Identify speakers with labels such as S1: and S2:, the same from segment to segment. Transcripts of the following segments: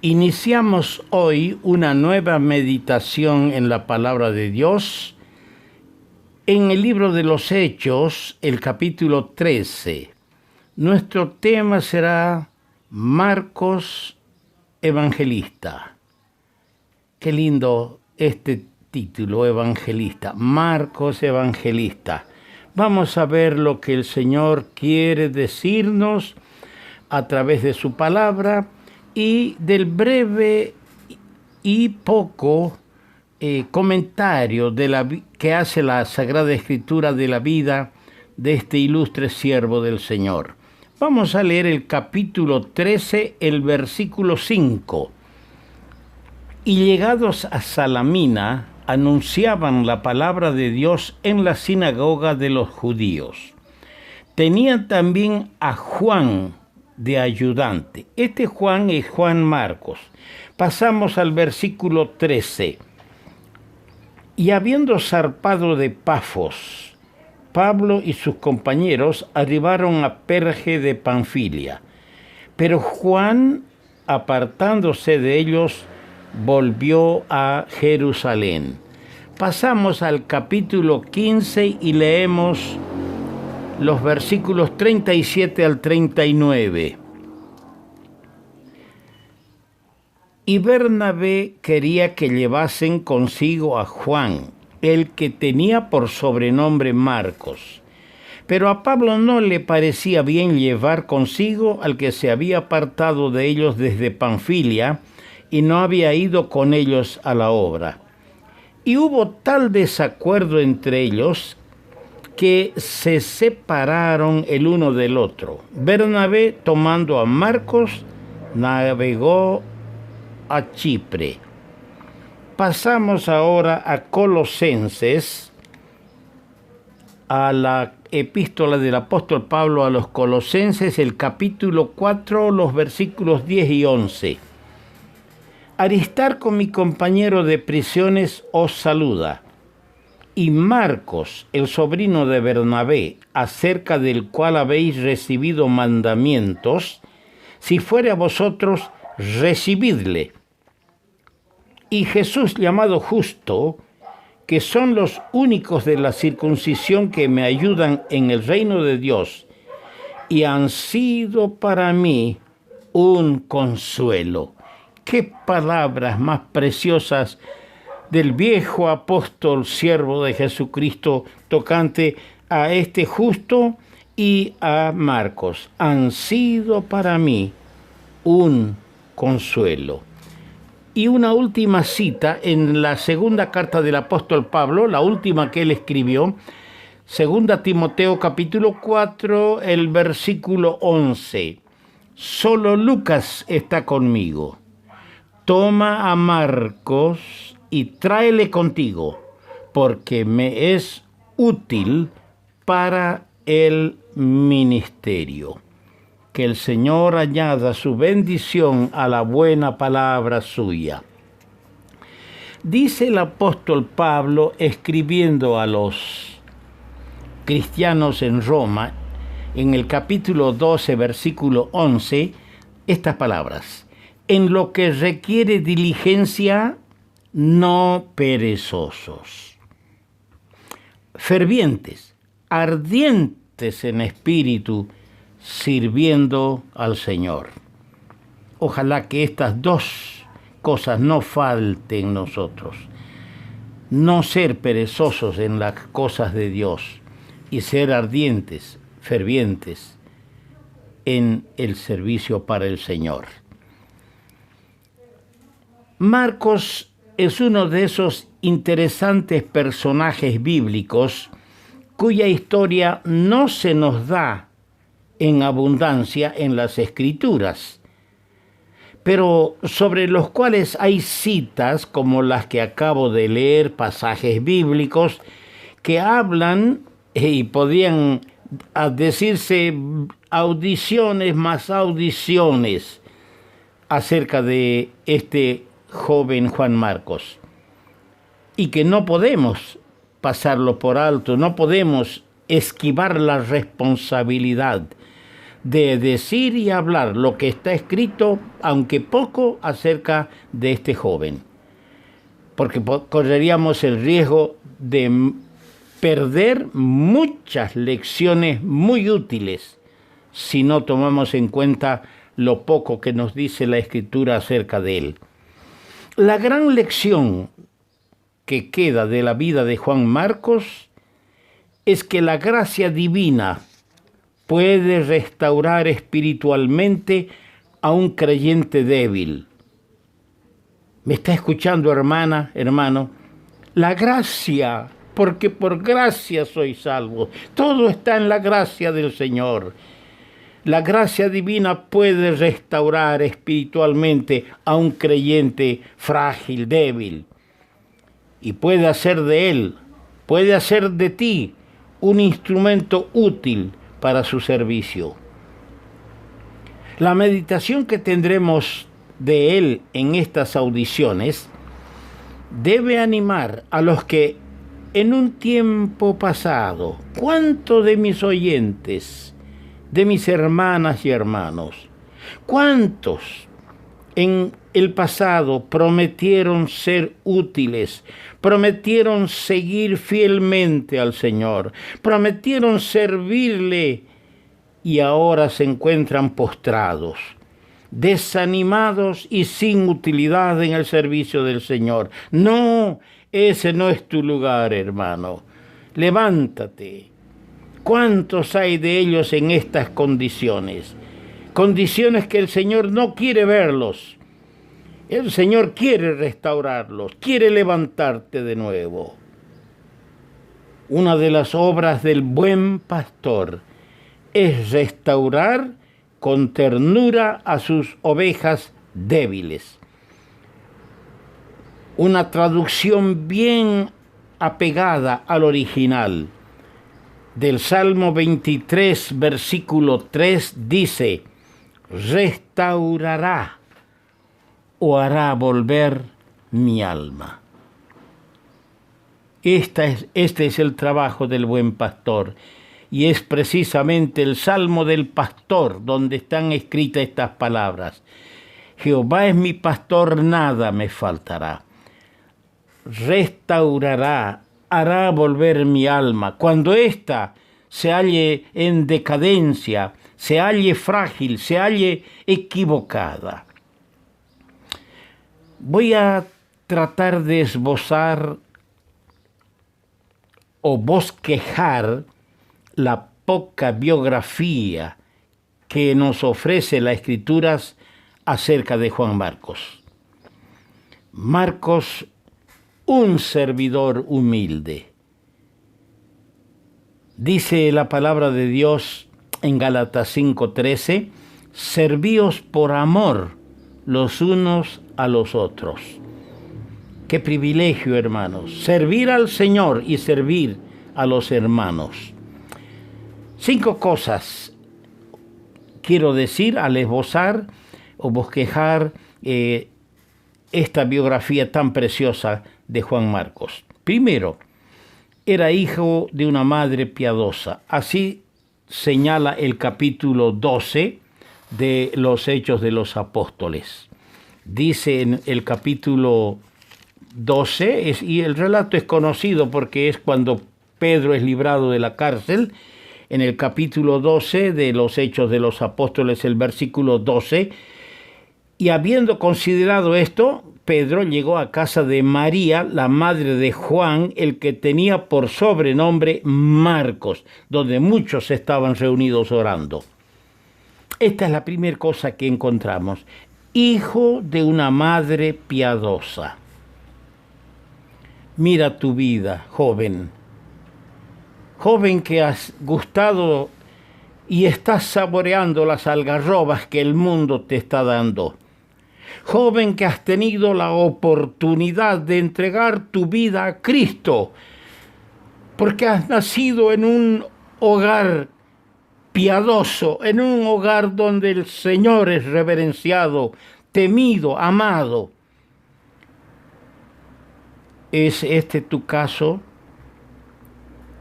S1: Iniciamos hoy una nueva meditación en la palabra de Dios en el libro de los Hechos, el capítulo 13. Nuestro tema será Marcos Evangelista. Qué lindo este título, Evangelista. Marcos Evangelista. Vamos a ver lo que el Señor quiere decirnos a través de su palabra y del breve y poco comentario que hace la Sagrada Escritura de la vida de este ilustre siervo del Señor. Vamos a leer el capítulo 13, el versículo 5. Y llegados a Salamina, anunciaban la palabra de Dios en la sinagoga de los judíos. Tenían también a Juan de ayudante. Este Juan es Juan Marcos. Pasamos al versículo 13. Y habiendo zarpado de Pafos, Pablo y sus compañeros arribaron a Perge de Panfilia. Pero Juan, apartándose de ellos, volvió a Jerusalén. Pasamos al capítulo 15 y leemos los versículos 37 al 39. Y Bernabé quería que llevasen consigo a Juan, el que tenía por sobrenombre Marcos. Pero a Pablo no le parecía bien llevar consigo al que se había apartado de ellos desde Panfilia y no había ido con ellos a la obra. Y hubo tal desacuerdo entre ellos que se separaron el uno del otro. Bernabé, tomando a Marcos, navegó a Chipre. Pasamos ahora a Colosenses, a la epístola del apóstol Pablo a los Colosenses, el capítulo 4, los versículos 10 y 11. Aristarco, mi compañero de prisiones, os saluda. Y Marcos, el sobrino de Bernabé, acerca del cual habéis recibido mandamientos, si fuere a vosotros, recibidle. Y Jesús, llamado Justo, que son los únicos de la circuncisión que me ayudan en el reino de Dios, y han sido para mí un consuelo. Qué palabras más preciosas del viejo apóstol siervo de Jesucristo tocante a este Justo y a Marcos. Han sido para mí un consuelo. Y una última cita en la segunda carta del apóstol Pablo, la última que él escribió, 2 Timoteo capítulo 4, el versículo 11. Solo Lucas está conmigo. Toma a Marcos y tráele contigo, porque me es útil para el ministerio. Que el Señor añada su bendición a la buena palabra suya. Dice el apóstol Pablo, escribiendo a los cristianos en Roma, en el capítulo 12, versículo 11, estas palabras: en lo que requiere diligencia, no perezosos, fervientes, ardientes en espíritu, sirviendo al Señor. Ojalá que estas dos cosas no falten en nosotros. No ser perezosos en las cosas de Dios y ser ardientes, fervientes en el servicio para el Señor. Marcos es uno de esos interesantes personajes bíblicos cuya historia no se nos da en abundancia en las Escrituras, pero sobre los cuales hay citas como las que acabo de leer, pasajes bíblicos que hablan y podrían decirse audiciones más audiciones acerca de este joven Juan Marcos, y que no podemos pasarlo por alto, no podemos esquivar la responsabilidad de decir y hablar lo que está escrito, aunque poco, acerca de este joven. Porque correríamos el riesgo de perder muchas lecciones muy útiles si no tomamos en cuenta lo poco que nos dice la Escritura acerca de él. La gran lección que queda de la vida de Juan Marcos es que la gracia divina puede restaurar espiritualmente a un creyente débil. ¿Me está escuchando, hermana, hermano? La gracia, porque por gracia soy salvo. Todo está en la gracia del Señor. La gracia divina puede restaurar espiritualmente a un creyente frágil, débil. Y puede hacer de él, puede hacer de ti un instrumento útil para su servicio. La meditación que tendremos de él en estas audiciones debe animar a los que en un tiempo pasado, ¿cuántos de mis oyentes, de mis hermanas y hermanos, cuántos en el pasado prometieron ser útiles, prometieron seguir fielmente al Señor, prometieron servirle y ahora se encuentran postrados, desanimados y sin utilidad en el servicio del Señor? No, ese no es tu lugar, hermano. Levántate. ¿Cuántos hay de ellos en estas condiciones? Condiciones que el Señor no quiere verlos. El Señor quiere restaurarlos, quiere levantarte de nuevo. Una de las obras del buen pastor es restaurar con ternura a sus ovejas débiles. Una traducción bien apegada al original del Salmo 23, versículo 3, dice: restaurará o hará volver mi alma. Este es el trabajo del buen pastor, y es precisamente el Salmo del pastor donde están escritas estas palabras: Jehová es mi pastor, nada me faltará. Restaurará, hará volver mi alma. Cuando ésta se halle en decadencia, se halle frágil, se halle equivocada. Voy a tratar de esbozar o bosquejar la poca biografía que nos ofrece las Escrituras acerca de Juan Marcos. Marcos, un servidor humilde. Dice la palabra de Dios en Gálatas 5:13, servíos por amor los unos a los otros. Qué privilegio, hermanos, servir al Señor y servir a los hermanos. 5 cosas quiero decir al esbozar o bosquejar esta biografía tan preciosa de Juan Marcos. Primero, era hijo de una madre piadosa. Así señala el capítulo 12 de los Hechos de los Apóstoles. Dice en el capítulo 12, y el relato es conocido porque es cuando Pedro es librado de la cárcel. En el capítulo 12 de los Hechos de los Apóstoles, el versículo 12, y habiendo considerado esto, Pedro llegó a casa de María, la madre de Juan, el que tenía por sobrenombre Marcos, donde muchos estaban reunidos orando. Esta es la primera cosa que encontramos: hijo de una madre piadosa. Mira tu vida, joven. Joven que has gustado y estás saboreando las algarrobas que el mundo te está dando. Joven que has tenido la oportunidad de entregar tu vida a Cristo, porque has nacido en un hogar piadoso, en un hogar donde el Señor es reverenciado, temido, amado. ¿Es este tu caso?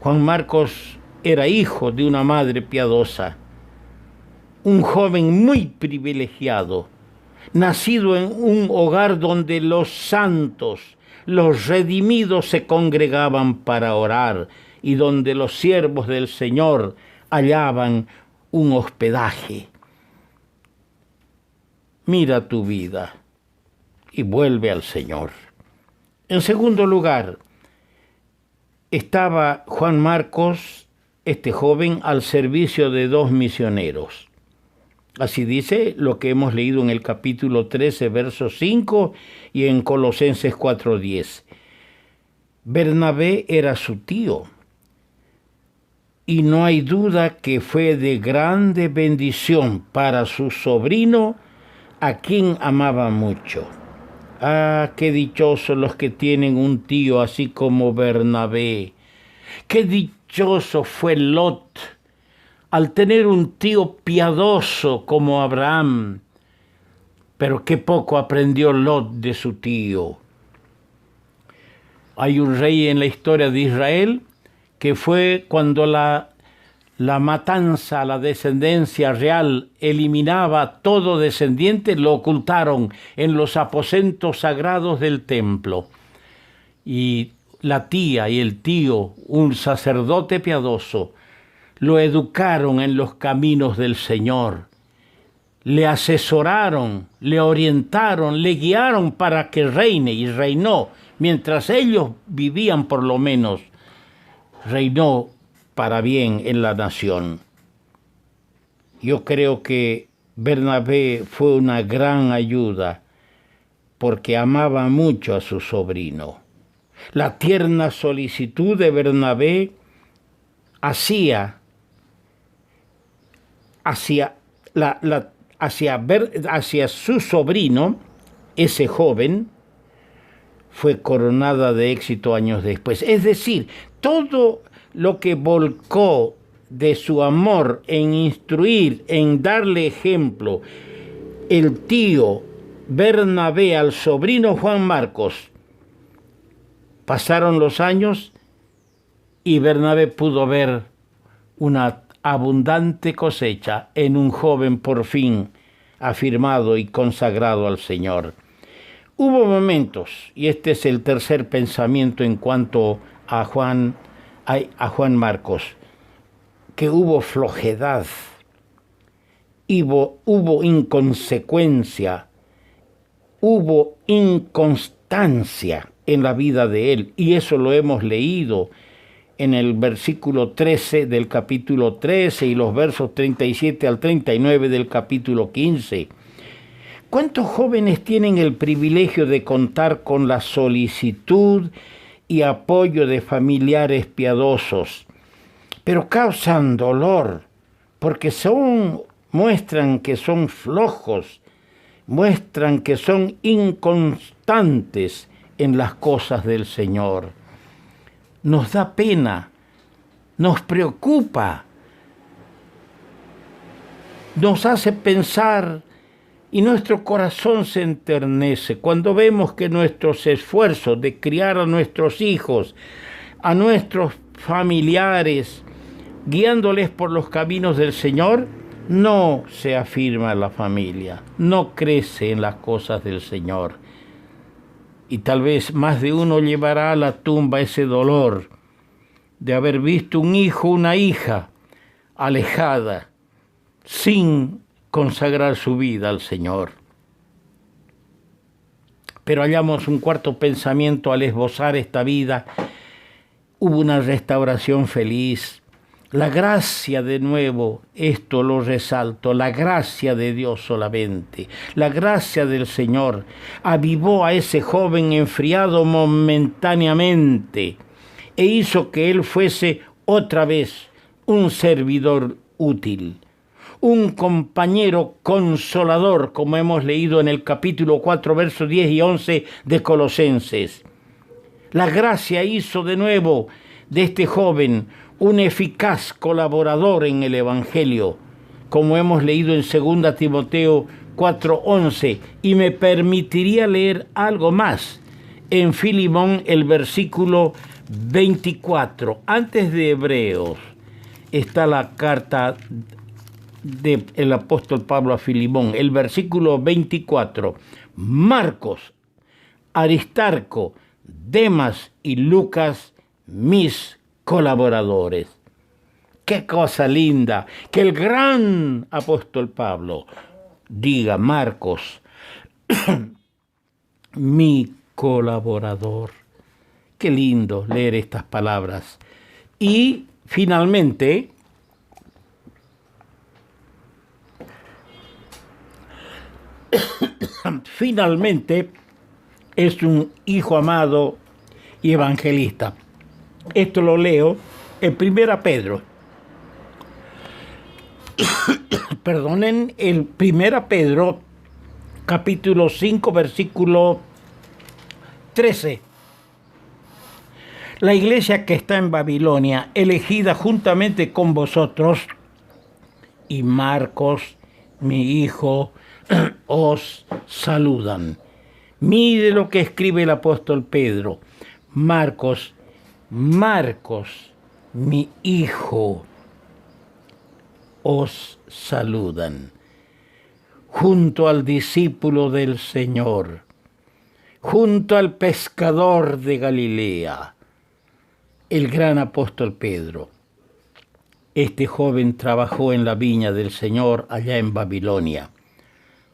S1: Juan Marcos era hijo de una madre piadosa. un joven muy privilegiado, nacido en un hogar donde los santos, los redimidos se congregaban para orar y donde los siervos del Señor hallaban un hospedaje. Mira tu vida y vuelve al Señor. En segundo lugar, estaba Juan Marcos, este joven, al servicio de 2 misioneros. Así dice lo que hemos leído en el capítulo 13, verso 5 y en Colosenses 4:10. Bernabé era su tío y no hay duda que fue de grande bendición para su sobrino, a quien amaba mucho. Ah, qué dichosos los que tienen un tío así como Bernabé. Qué dichoso fue Lot al tener un tío piadoso como Abraham. Pero qué poco aprendió Lot de su tío. Hay un rey en la historia de Israel que fue cuando la matanza, la descendencia real eliminaba todo descendiente, lo ocultaron en los aposentos sagrados del templo. Y la tía y el tío, un sacerdote piadoso, lo educaron en los caminos del Señor. Le asesoraron, le orientaron, le guiaron para que reine, y reinó. Mientras ellos vivían, por lo menos, reinó para bien en la nación. Yo creo que Bernabé fue una gran ayuda porque amaba mucho a su sobrino. La tierna solicitud de Bernabé hacia su sobrino, ese joven, fue coronada de éxito años después. Es decir, todo lo que volcó de su amor en instruir, en darle ejemplo, el tío Bernabé al sobrino Juan Marcos, pasaron los años y Bernabé pudo ver una abundante cosecha en un joven por fin afirmado y consagrado al Señor. Hubo momentos, y este es el tercer pensamiento en cuanto a Juan Marcos, que hubo flojedad, hubo inconsecuencia, hubo inconstancia en la vida de él, y eso lo hemos leído en el versículo 13 del capítulo 13 y los versos 37 al 39 del capítulo 15. ¿Cuántos jóvenes tienen el privilegio de contar con la solicitud y apoyo de familiares piadosos, pero causan dolor porque muestran que son flojos, muestran que son inconstantes en las cosas del Señor? Nos da pena, nos preocupa, nos hace pensar y nuestro corazón se enternece cuando vemos que nuestros esfuerzos de criar a nuestros hijos, a nuestros familiares, guiándoles por los caminos del Señor, no se afirma la familia, no crece en las cosas del Señor. Y tal vez más de uno llevará a la tumba ese dolor de haber visto un hijo, una hija alejada, sin consagrar su vida al Señor. Pero hallamos un cuarto pensamiento al esbozar esta vida. Hubo una restauración feliz. La gracia, de nuevo, esto lo resalto, la gracia de Dios solamente, la gracia del Señor avivó a ese joven enfriado momentáneamente e hizo que él fuese otra vez un servidor útil, un compañero consolador, como hemos leído en el capítulo 4, versos 10 y 11 de Colosenses. La gracia hizo de nuevo de este joven un eficaz colaborador en el Evangelio, como hemos leído en 2 Timoteo 4:11, y me permitiría leer algo más en Filemón, el versículo 24. Antes de Hebreos está la carta del apóstol Pablo a Filemón, el versículo 24. Marcos, Aristarco, Demas y Lucas, mis colaboradores. Qué cosa linda que el gran apóstol Pablo diga: Marcos, mi colaborador. Qué lindo leer estas palabras. Y finalmente, es un hijo amado y evangelista. Esto lo leo en 1 Pedro. Perdonen, el 1 Pedro, capítulo 5, versículo 13. La iglesia que está en Babilonia, elegida juntamente con vosotros, y Marcos, mi hijo, os saludan. Mire lo que escribe el apóstol Pedro. Marcos, mi hijo, os saludan. Junto al discípulo del Señor, junto al pescador de Galilea, el gran apóstol Pedro. Este joven trabajó en la viña del Señor allá en Babilonia.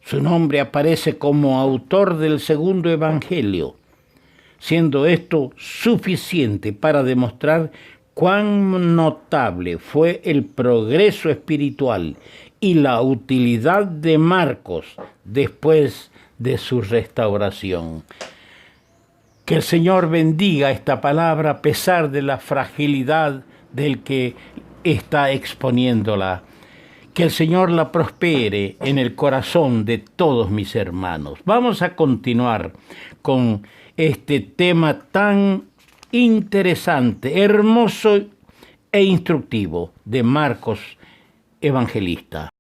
S1: Su nombre aparece como autor del segundo evangelio, siendo esto suficiente para demostrar cuán notable fue el progreso espiritual y la utilidad de Marcos después de su restauración. Que el Señor bendiga esta palabra a pesar de la fragilidad del que está exponiéndola. Que el Señor la prospere en el corazón de todos mis hermanos. Vamos a continuar con este tema tan interesante, hermoso e instructivo de Marcos Evangelista.